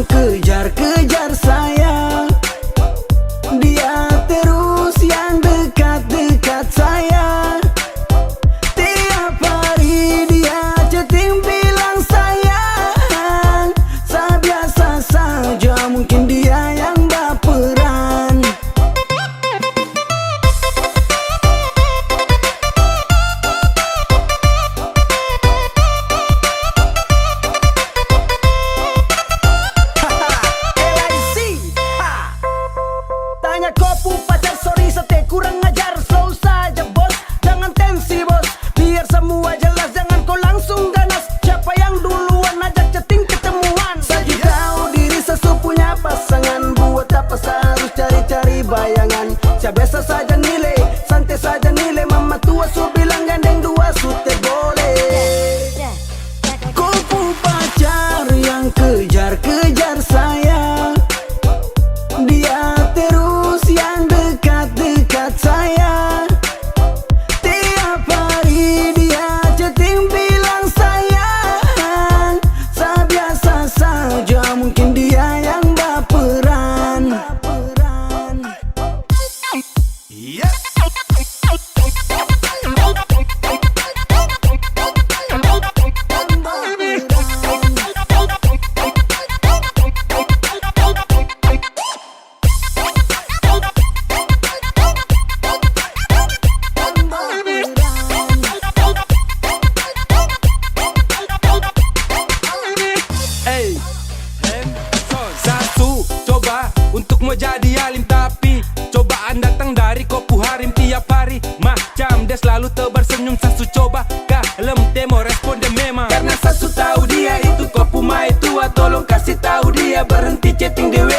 Kejar-kejar saya, dia terus yang dekat-dekat saya. Tiap hari dia chatting bilang sayang. Saya biasa saja, mungkin dia yang baperan. Tanya kopu pacar, sorry sate kurang ajar. Slow saja bos, jangan tensi bos. Biar semua jelas, jangan kau langsung ganas. Siapa yang duluan ajak chatting ketemuan. Saya tahu diri sesu punya pasangan. Buat apa saya harus cari-cari bayangan. Saya biasa saja nilai, santai saja nilai. Mama tua su bilang gandeng dua su boleh. Kopu pacar yang kejar-kejar saya, dia terus yang dekat-dekat saya. Tiap hari dia chatting bilang sayang. Saya biasa saja, mungkin dia yang baperan. Satu, coba untuk mau jadi alim, tapi cobaan datang dari kopu harim tiap hari. Macam dia selalu tebar senyum, Sasu coba kalem demo respon dia memang. Karena Sasu tahu dia itu kopu mai tua, tolong kasih tahu dia berhenti chatting dewe.